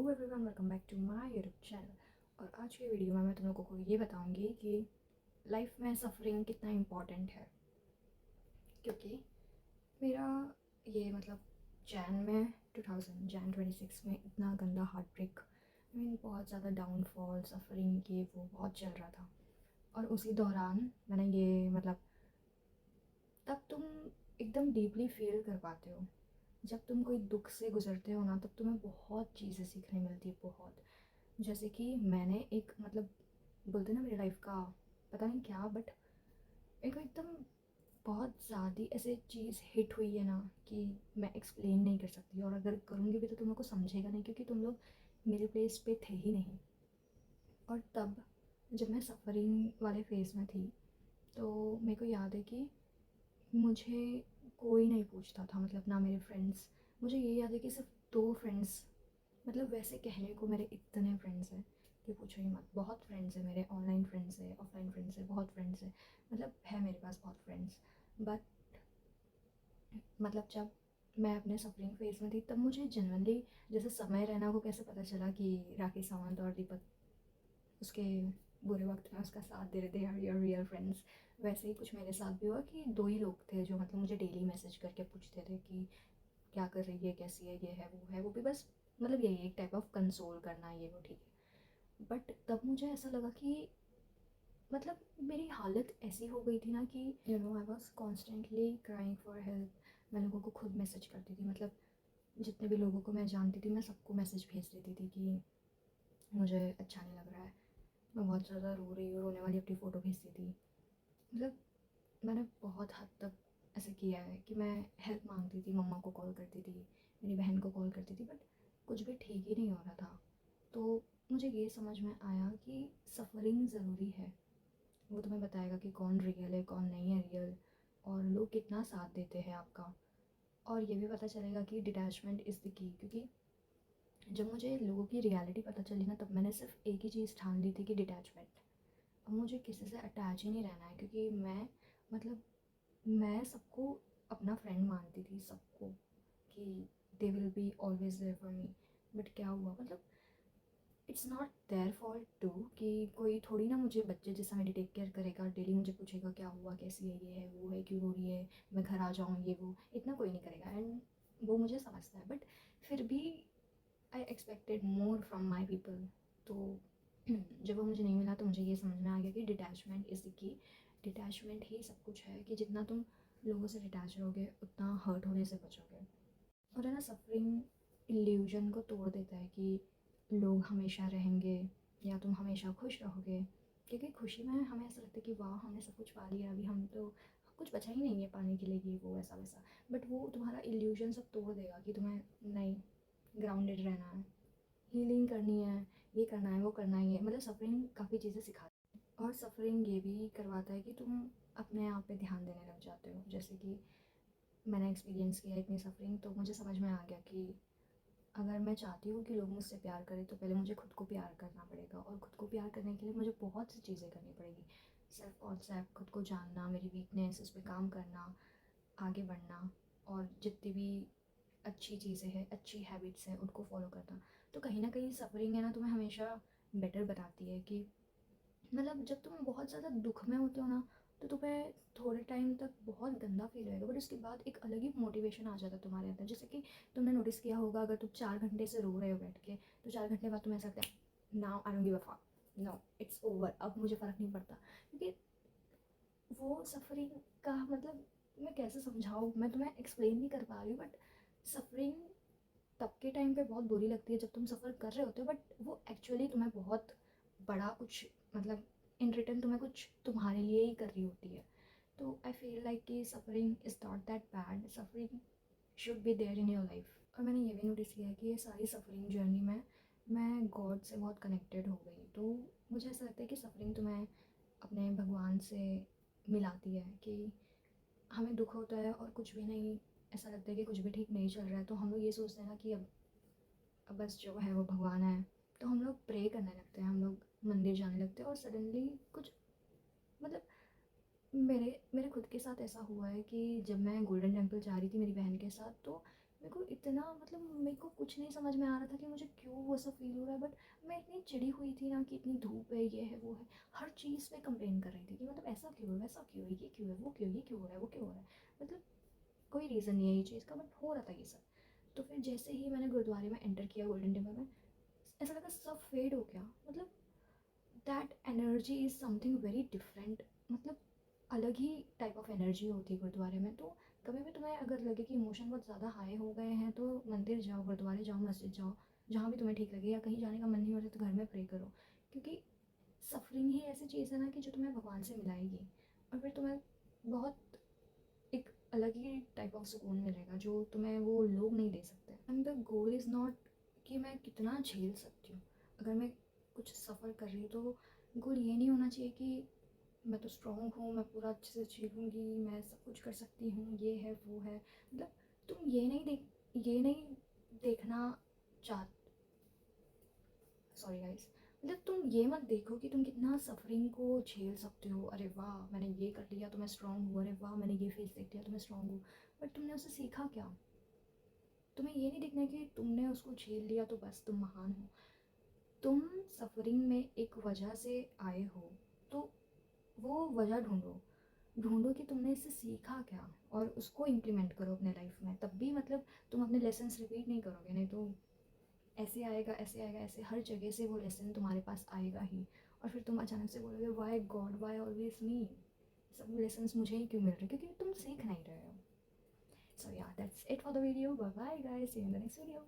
Everyone, welcome back to my YouTube channel. और आज की वीडियो में मैं तुम लोगों को ये बताऊंगी कि लाइफ में सफरिंग कितना इम्पॉर्टेंट है। क्योंकि मेरा ये जैन में 2026 में इतना गंदा हार्ट ब्रेक, बहुत ज़्यादा डाउनफॉल, सफरिंग, ये वो बहुत चल रहा था। और उसी दौरान मैंने ये तब तुम एकदम डीपली फील कर पाते हो। जब तुम कोई दुख से गुजरते हो ना, तब तुम्हें बहुत चीज़ें सीखने मिलती है, बहुत। जैसे कि मैंने एक बोलते ना, मेरी लाइफ का पता नहीं क्या, बट मेरे को एकदम बहुत ज़्यादा ऐसे चीज़ हिट हुई है ना कि मैं एक्सप्लेन नहीं कर सकती। और अगर करूँगी भी तो तुम लोग को समझेगा नहीं, क्योंकि तुम लोग मेरे प्लेस पे थे ही नहीं। और तब जब मैं सफ़रिंग वाले फेज़ में थी, तो मेरे को याद है कि मुझे कोई नहीं पूछता था, ना मेरे फ्रेंड्स। मुझे ये याद है कि सिर्फ 2 फ्रेंड्स, वैसे कहने को मेरे इतने फ्रेंड्स हैं कि पूछो ही मत। बहुत फ्रेंड्स हैं मेरे, ऑनलाइन फ्रेंड्स है, ऑफलाइन फ्रेंड्स है, बहुत फ्रेंड्स है। है मेरे पास बहुत फ्रेंड्स। बट जब मैं अपने सफरिंग फेज़ में थी, तब मुझे जनरली जैसे समय रहना को कैसे पता चला कि राखी सावंत और दीपक उसके बुरे वक्त में उसका साथ दे रहे थे, आर योर रियल फ्रेंड्स। वैसे ही कुछ मेरे साथ भी हुआ कि 2 ही लोग थे जो मुझे डेली मैसेज करके पूछते थे कि क्या कर रही है, कैसी है, ये है वो है, वो भी बस यही एक टाइप ऑफ कंसोल करना, ये वो, ठीक है। बट तब मुझे ऐसा लगा कि मेरी हालत ऐसी हो गई थी ना कि I was constantly crying for help. मैं लोगों को खुद मैसेज करती थी, जितने भी लोगों को मैं जानती थी मैं सबको मैसेज भेज देती थी कि मुझे अच्छा नहीं लग रहा है, मैं बहुत ज़्यादा रो रही हूँ, रोने वाली अपनी फ़ोटो भेजती थी। मैंने बहुत हद तक ऐसे किया है कि मैं हेल्प मांगती थी, मम्मा को कॉल करती थी, मेरी बहन को कॉल करती थी, बट कुछ भी ठीक ही नहीं हो रहा था। तो मुझे ये समझ में आया कि सफ़रिंग ज़रूरी है। वो तुम्हें बताएगा कि कौन रियल है, कौन नहीं है रियल, और लोग कितना साथ देते हैं आपका। और ये भी पता चलेगा कि डिटैचमेंट इज़ द की। क्योंकि जब मुझे लोगों की रियलिटी पता चली ना, तब मैंने सिर्फ एक ही चीज़ ठान ली थी कि डिटैचमेंट। अब मुझे किसी से अटैच ही नहीं रहना है, क्योंकि मतलब मैं सबको अपना फ्रेंड मानती थी, सबको, कि they will be always there for me. But क्या हुआ, it's not their fault too, कि कोई थोड़ी ना मुझे बच्चे जैसा मेरी टेक केयर करेगा, डेली मुझे पूछेगा क्या हुआ, कैसी है, ये है वो है, क्यों रो रही है, मैं घर आ जाऊँ, ये वो, इतना कोई नहीं करेगा। एंड वो मुझे समझता है, बट फिर भी I expected more from my people. तो जब वो मुझे नहीं मिला, तो मुझे ये समझ में आ गया कि detachment is the key. Detachment ही सब कुछ है, कि जितना तुम लोगों से डिटैच रहोगे उतना हर्ट होने से बचोगे। और है ना, सफरिंग इल्यूजन को तोड़ देता है कि लोग हमेशा रहेंगे या तुम हमेशा खुश रहोगे। क्योंकि खुशी में हमें ऐसा लगता है कि वाह, हमने सब कुछ पा लिया, अभी हम तो कुछ बचा ही नहीं है पाने के लिए, ये वो ऐसा वैसा। बट वो तुम्हारा इल्यूजन सब तोड़ देगा कि तुम्हें नहीं, ग्राउंडेड रहना है, हीलिंग करनी है, ये करना है, वो करना ही है। सफरिंग काफ़ी चीज़ें सिखाती है। और सफरिंग ये भी करवाता है कि तुम अपने आप पे ध्यान देने लग जाते हो। जैसे कि मैंने एक्सपीरियंस किया इतनी सफरिंग, तो मुझे समझ में आ गया कि अगर मैं चाहती हूँ कि लोग मुझसे प्यार करें, तो पहले मुझे खुद को प्यार करना पड़ेगा। और खुद को प्यार करने के लिए मुझे बहुत सी चीज़ें करनी पड़ेगी। सेल्फ कॉन्सेप्ट, खुद को जानना, मेरी वीकनेस, उस पर काम करना, आगे बढ़ना, और जितनी भी अच्छी चीज़ें हैं, अच्छी हैबिट्स हैं, उनको फॉलो करना। तो कहीं ना कहीं सफरिंग है ना, तुम्हें हमेशा बेटर बताती है कि जब तुम बहुत ज़्यादा दुख में होते हो ना, तो तुम्हें थोड़े टाइम तक बहुत गंदा फील होएगा, बट उसके बाद एक अलग ही मोटिवेशन आ जाता है तुम्हारे अंदर। जैसे कि तुमने नोटिस किया होगा, अगर तुम 4 घंटे से रो रहे हो बैठ के, तो 4 घंटे बाद तुम्हें ऐसा लगता है now I don't give a fuck, no it's over, अब मुझे फ़र्क नहीं पड़ता। क्योंकि वो सफरिंग का मैं कैसे समझाऊँ, मैं तुम्हें एक्सप्लेन नहीं कर पा रही हूँ। बट सफरिंग तब के टाइम पे बहुत बुरी लगती है जब तुम सफ़र कर रहे होते हो, बट वो एक्चुअली तुम्हें बहुत बड़ा कुछ, इन रिटर्न तुम्हें कुछ तुम्हारे लिए ही कर रही होती है। तो आई फील लाइक कि suffering is not that bad, suffering should be there in your life. और मैंने ये भी नोटिस किया है कि ये सारी सफरिंग जर्नी में मैं गॉड से बहुत कनेक्टेड हो गई। तो मुझे ऐसा लगता है कि सफरिंग तुम्हें अपने भगवान से मिलाती है। कि हमें दुख होता है और कुछ भी नहीं, ऐसा लगता है कि कुछ भी ठीक नहीं चल रहा है, तो हम लोग ये सोचते हैं ना कि अब बस जो है वो भगवान है। तो हम लोग प्रे करने लगते हैं, हम लोग मंदिर जाने लगते हैं, और सडनली कुछ मतलब मेरे मेरे खुद के साथ ऐसा हुआ है कि जब मैं गोल्डन टेम्पल जा रही थी मेरी बहन के साथ, तो मेरे को इतना मतलब मेरे को कुछ नहीं समझ में आ रहा था कि मुझे क्यों वो सब फील हो रहा है, बट मैं इतनी चिड़ी हुई थी ना कि इतनी धूप है, ये है वो है, हर चीज़ पे कंप्लेन कर रही थी कि मतलब ऐसा क्यों है, वैसा क्यों है, ये क्यों है, वो क्यों, ये क्यों हो रहा है, वो क्यों हो रहा है, मतलब कोई रीज़न नहीं है ये चीज़ का, बट हो रहा था ये सब। तो फिर जैसे ही मैंने गुरुद्वारे में एंटर किया गोल्डन टेम्पल में, ऐसा लगा सब फेड हो गया, मतलब that energy is something very different, मतलब अलग ही टाइप ऑफ एनर्जी होती है गुरुद्वारे में। तो कभी भी तुम्हें अगर लगे कि इमोशन बहुत ज़्यादा हाई हो गए हैं तो मंदिर जाओ, गुरुद्वारे जाओ, मस्जिद जाओ, जहाँ भी तुम्हें ठीक लगे, या कहीं जाने का मन नहीं हो रहा तो घर में प्रे करो, क्योंकि सफरिंग ही ऐसी चीज़ है ना कि जो तुम्हें भगवान से मिलाएगी, और फिर तुम्हें बहुत एक अलग ही टाइप ऑफ सुकून मिलेगा जो तुम्हें वो लोग नहीं दे सकते। And the goal is not कि मैं कितना झेल सकती हूँ, अगर मैं कुछ सफ़र कर रही हूँ तो गोल ये नहीं होना चाहिए कि मैं तो स्ट्रॉन्ग हूँ, मैं पूरा अच्छे से झेलूँगी, मैं सब कुछ कर सकती हूँ, ये है वो है, मतलब तुम ये नहीं देखना चाह सॉरी गाइस, मतलब तुम ये मत देखो कि तुम कितना सफरिंग को झेल सकते हो, अरे वाह मैंने ये कर लिया तो मैं स्ट्रांग हूँ, अरे वाह मैंने ये फेस देख लिया तो मैं स्ट्रांग हूँ, बट तुमने उससे सीखा क्या? तुम्हें ये नहीं देखना कि तुमने उसको झेल लिया तो बस तुम महान हो। तुम सफरिंग में एक वजह से आए हो, तो वो वजह ढूंढो, ढूंढो कि तुमने इससे सीखा क्या, और उसको इम्प्लीमेंट करो अपने लाइफ में, तब भी मतलब तुम अपने लेसन्स रिपीट नहीं करोगे, नहीं तो ऐसे आएगा, ऐसे आएगा, ऐसे हर जगह से वो लेसन तुम्हारे पास आएगा ही, और फिर तुम अचानक से बोलोगे वाई गॉड, वाई ऑलवेज मी, सब लेसन्स मुझे ही क्यों मिल रहे, क्योंकि तुम सीख नहीं रहे हो। So yeah that's it for the video, bye bye guys, see you in the next video.